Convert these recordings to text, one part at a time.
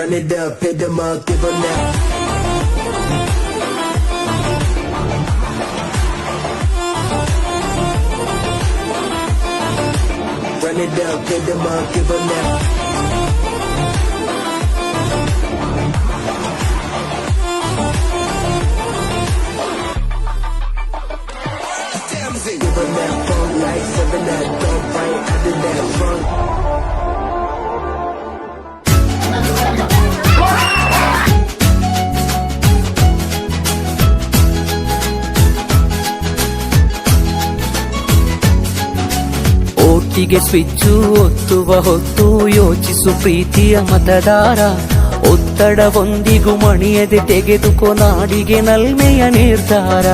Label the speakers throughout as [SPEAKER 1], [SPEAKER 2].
[SPEAKER 1] Run it up, hit them up, give them that. Run it up, hit them up, give them that. Give them that funk like 7 that dump right out of that front.
[SPEAKER 2] ಒಟ್ಟಿಗೆ switch ಒತ್ತುವ ಹೊತ್ತು ಯೋಚಿಸು ಪ್ರೀತಿಯ ಮತದಾರ. ಒತ್ತಡವೊಂದಿಗೂ ಮಣಿಯದೆ ತೆಗೆದುಕೋ ನಾಡಿಗೆ ನಲ್ಮೆಯ ನಿರ್ಧಾರ.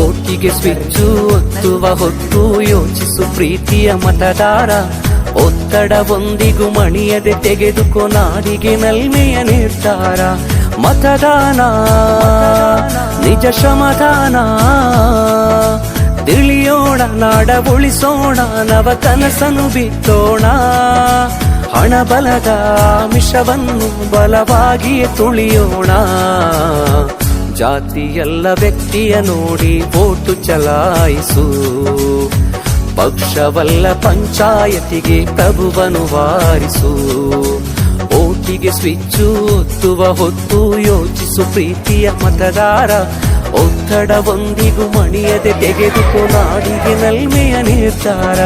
[SPEAKER 2] ಒಟ್ಟಿಗೆ switch ಒತ್ತುವ ಹೊತ್ತು ಯೋಚಿಸು ಪ್ರೀತಿಯ ಮತದಾರ. ಒತ್ತಡವೊಂದಿಗೂ ಮಣಿಯದೆ ತೆಗೆದುಕೋ ನಾಡಿಗೆ ನಲ್ಮೆಯ ನಿರ್ಧಾರ. ಮತದಾನ ನಿಜ ಶ್ರಮದಾನ, ತಿಳಿಯೋಣ ನಾಡ ಉಳಿಸೋಣ, ನವ ಕನಸನು ಬಿತ್ತೋಣ. ಹಣ ಬಲದ ಮಿಷವನ್ನು ಬಲವಾಗಿಯೇ ತುಳಿಯೋಣ. ಜಾತಿಯಲ್ಲ ವ್ಯಕ್ತಿಯ ನೋಡಿ ವೋಟು ಚಲಾಯಿಸು. ಪಕ್ಷವಲ್ಲ ಪಂಚಾಯತಿಗೆ ಪ್ರಭುವನ್ನು ವಾರಿಸು. ಓಟಿಗೆ ಸ್ವಿಚ್ಚು ಒತ್ತುವ ಹೊತ್ತು ಯೋಚಿಸು ಪ್ರೀತಿಯ ಮತದಾರ. ಒತ್ತಡವೊಂದಿಗೂ ಮಣಿಯದೆ ತೆಗೆದುಕೋ ನಾಡಿಗೆ ನಲ್ಮೆಯ ನಿರ್ಧಾರ.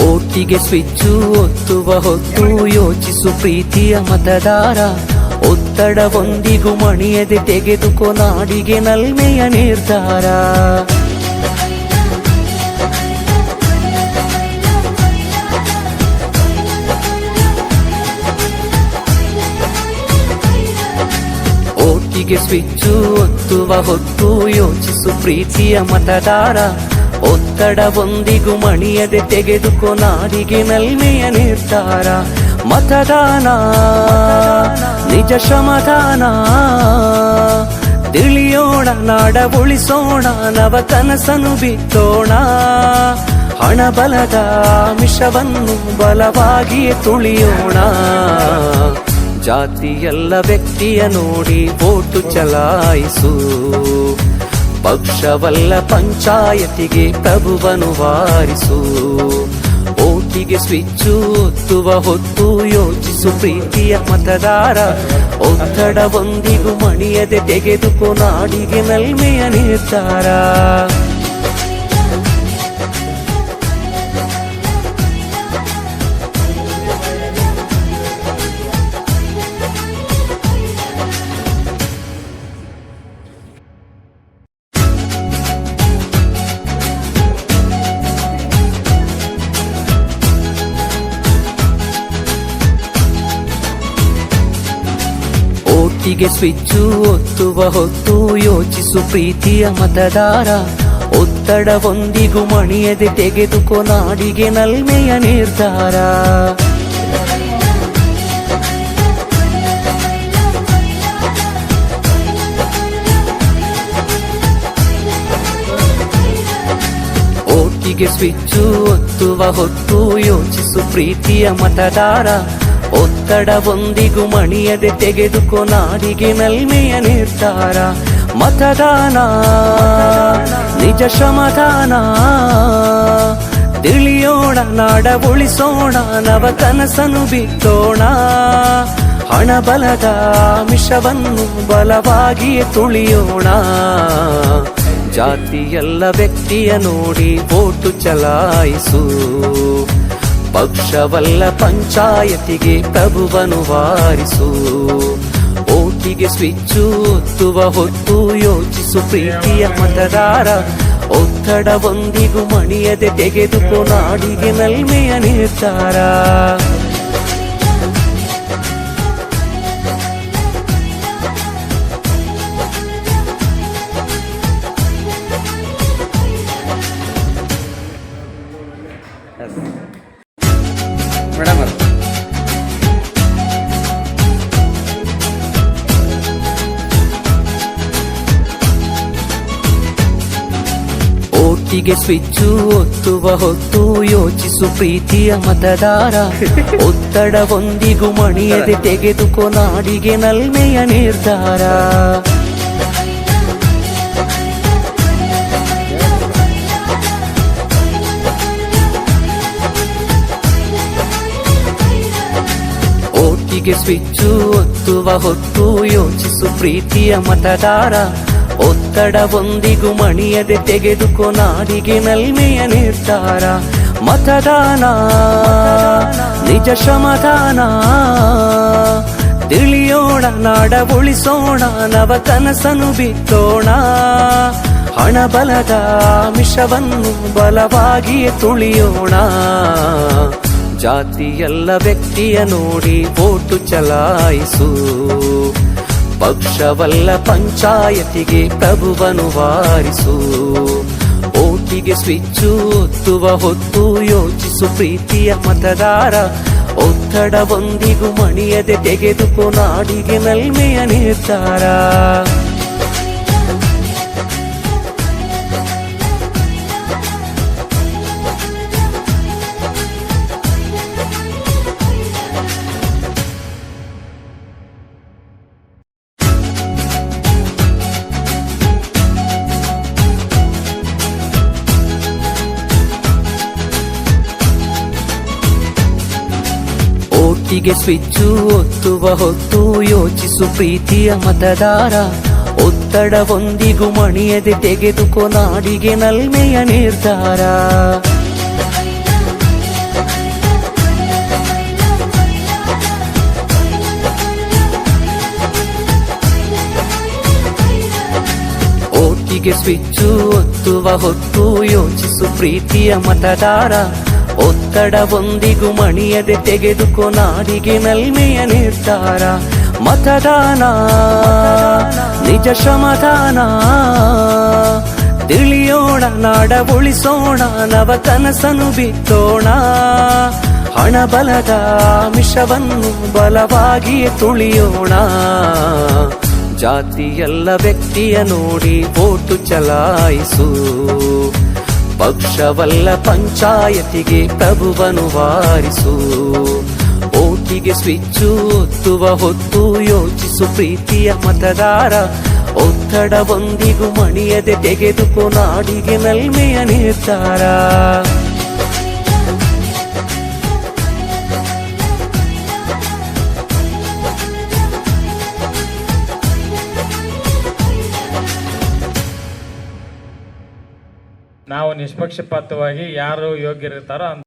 [SPEAKER 2] ಒಟ್ಟಿಗೆ ಸ್ವಿಚ್ಚು ಒತ್ತುವ ಹೊತ್ತು ಯೋಚಿಸು ಪ್ರೀತಿಯ ಮತದಾರ. ಒತ್ತಡವೊಂದಿಗೂ ಮಣಿಯದೆ ತೆಗೆದುಕೋ ನಾಡಿಗೆ ನಲ್ಮೆಯ ನಿರ್ಧಾರ. ಒಟ್ಟಿಗೆ ಸ್ವಿಚ್ಚು ಒತ್ತುವ ಹೊತ್ತು ಯೋಚಿಸು ಪ್ರೀತಿಯ ಮತದಾರ. ಒತ್ತಡವೊಂದಿಗೂ ಮಣಿಯದೆ ತೆಗೆದುಕೋ ನಾಡಿಗೆ ನಲ್ಮೆಯ ನಿರ್ಧಾರ. ಮತದಾನ ನಿಜ ಶ್ರಮದಾನ, ತಿಳಿಯೋಣ ನಾಡ ಉಳಿಸೋಣ, ನವ ಕನಸನು ಬಿತ್ತೋಣ. ಹಣ ಬಲದ ಮಿಷವನ್ನು ಬಲವಾಗಿಯೇ ತುಳಿಯೋಣ. ಜಾತಿಯಲ್ಲ ವ್ಯಕ್ತಿಯ ನೋಡಿ ವೋಟು ಚಲಾಯಿಸು. ಪಕ್ಷವಲ್ಲ ಪಂಚಾಯತಿಗೆ ಪ್ರಭುವನ್ನು ವಾರಿಸು. ಓಟಿಗೆ ಸ್ವಿಚ್ಚು ಒತ್ತುವ ಹೊತ್ತು ಯೋಚಿಸು ಪ್ರೀತಿಯ ಮತದಾರ. ಒತ್ತಡವೊಂದಿಗೂ ಮಣಿಯದೆ ತೆಗೆದುಕೋ ನಾಡಿಗೆ ನಲ್ಮೆಯ ನಿರ್ಧಾರ. ಒಟ್ಟಿಗೆ ಸ್ವಿಚ್ಚು ಒತ್ತುವ ಹೊತ್ತು ಯೋಚಿಸು ಪ್ರೀತಿಯ ಮತದಾರ. ಒತ್ತಡವೊಂದಿಗೂ ಮಣಿಯದೆ ತೆಗೆದುಕೋ ನಾಡಿಗೆ ನಲ್ಮೆಯ ನಿರ್ಧಾರ. ಒಟ್ಟಿಗೆ ಸ್ವಿಚ್ಚು ಒತ್ತುವ ಹೊತ್ತು ಯೋಚಿಸು ಪ್ರೀತಿಯ ಮತದಾರ. ಒತ್ತಡವೊಂದಿಗೂ ಮಣಿಯದೆ ತೆಗೆದುಕೋ ನಾಡಿಗೆ ನಲ್ಮೆಯ ನಿರ್ಧಾರ. ಮತದಾನ ನಿಜ ಶ್ರಮದಾನ, ತಿಳಿಯೋಣ ನಾಡ ಉಳಿಸೋಣ, ನವ ಕನಸನು ಬಿತ್ತೋಣ. ಹಣ ಬಲದ ಮಿಷವನ್ನು ಬಲವಾಗಿಯೇ ತುಳಿಯೋಣ. ಜಾತಿಯಲ್ಲ ವ್ಯಕ್ತಿಯ ನೋಡಿ ವೋಟು ಚಲಾಯಿಸು. ಪಕ್ಷವಲ್ಲ ಪಂಚಾಯತಿಗೆ ಪ್ರಭುವನ್ನು ವಾರಿಸು. ಓಟಿಗೆ ಸ್ವಿಚ್ಚು ಒತ್ತುವ ಹೊತ್ತು ಯೋಚಿಸು ಪ್ರೀತಿಯ ಮತದಾರ. ಒತ್ತಡವೊಂದಿಗೂ ಮಣಿಯದೆ ತೆಗೆದುಕೋ ನಾಡಿಗೆ ನಲ್ಮೆಯ ನಿರ್ಧಾರ.
[SPEAKER 3] ಮೇಡಮ್
[SPEAKER 2] ಓಟಿಗೆ ಸ್ವಿಚ್ಚು ಒತ್ತುವ ಹೊತ್ತು ಯೋಚಿಸು ಪ್ರೀತಿಯ ಮತದಾರ. ಒತ್ತಡವೊಂದಿಗೂ ಮಣಿಯದೆ ತೆಗೆದುಕೋ ನಾಡಿಗೆ ನಲ್ಮೆಯ ನಿರ್ಧಾರ. ಓಟಿಗೆ ಸ್ವಿಚ್ಚು ಒತ್ತುವ ಹೊತ್ತು ಯೋಚಿಸು ಪ್ರೀತಿಯ ಮತದಾರ. ಒತ್ತಡವೊಂದಿಗೂ ಮಣಿಯದೆ ತೆಗೆದುಕೋ ನಾಡಿಗೆ ನಲ್ಮೆಯ ನಿರ್ಧಾರ. ಮತದಾನ ನಿಜ ಶ್ರಮದಾನ, ತಿಳಿಯೋಣ ನಾಡ ಉಳಿಸೋಣ, ನವ ಕನಸನು ಬಿತ್ತೋಣ. ಹಣಬಲದ ಮಿಷವನ್ನು ಬಲವಾಗಿಯೇ ತುಳಿಯೋಣ. ಜಾತಿಯಲ್ಲ ವ್ಯಕ್ತಿಯ ನೋಡಿ ವೋಟು ಚಲಾಯಿಸು. ಪಕ್ಷವಲ್ಲ ಪಂಚಾಯತಿಗೆ ಪ್ರಭುವನು ವಾರಿಸು. ಓಟಿಗೆ ಸ್ವಿಚ್ಚು ಒತ್ತುವ ಹೊತ್ತು ಯೋಚಿಸು ಪ್ರೀತಿಯ ಮತದಾರ. ಒತ್ತಡವೊಂದಿಗೂ ಮಣಿಯದೆ ತೆಗೆದುಕೋ ನಾಡಿಗೆ ನಲ್ಮೆಯ ನಿರ್ಧಾರ. ಓಟಿಗೆ ಸ್ವಿಚ್ಚು ಒತ್ತುವ ಹೊತ್ತು ಯೋಚಿಸು ಪ್ರೀತಿಯ ಮತದಾರ. ಒತ್ತಡವೊಂದಿಗೂ ಮಣಿಯದೆ ತೆಗೆದುಕೋ ನಾಡಿಗೆ ನಲ್ಮೆಯ ನಿರ್ಧಾರ. ಓಟಿಗೆ ಸ್ವಿಚ್ಚು ಒತ್ತುವ ಹೊತ್ತು ಯೋಚಿಸು ಪ್ರೀತಿಯ ಮತದಾರ. ಒತ್ತಡವೊಂದಿಗೂ ಮಣಿಯದೆ ತೆಗೆದುಕೋ ನಾಡಿಗೆ ನಲ್ಮೆಯ ನಿರ್ಧಾರ. ಮತದಾನ ನಿಜ ಶ್ರಮದಾನ, ತಿಳಿಯೋಣ ನಾಡ ಉಳಿಸೋಣ, ನವ ಕನಸನು ಬಿತ್ತೋಣ. ಹಣಬಲದ ಮಿಷವನ್ನು ಬಲವಾಗಿಯೇ ತುಳಿಯೋಣ. ಜಾತಿಯಲ್ಲ ವ್ಯಕ್ತಿಯ ನೋಡಿ ವೋಟು ಚಲಾಯಿಸು. ಪಕ್ಷವಲ್ಲ ಪಂಚಾಯತಿಗೆ ಪ್ರಭುವನು ವಾರಿಸು. ಓಟಿಗೆ ಸ್ವಿಚ್ಚು ಒತ್ತುವ ಹೊತ್ತು ಯೋಚಿಸು ಪ್ರೀತಿಯ ಮತದಾರ. ಒತ್ತಡವೊಂದಿಗೂ ಮಣಿಯದೆ ತೆಗೆದುಕೋ ನಾಡಿಗೆ ನಲ್ಮೆಯ ನಿರ್ಧಾರ.
[SPEAKER 4] ನಾವು ನಿಷ್ಪಕ್ಷಪಾತವಾಗಿ ಯಾರು ಯೋಗ್ಯರಿರ್ತಾರೋ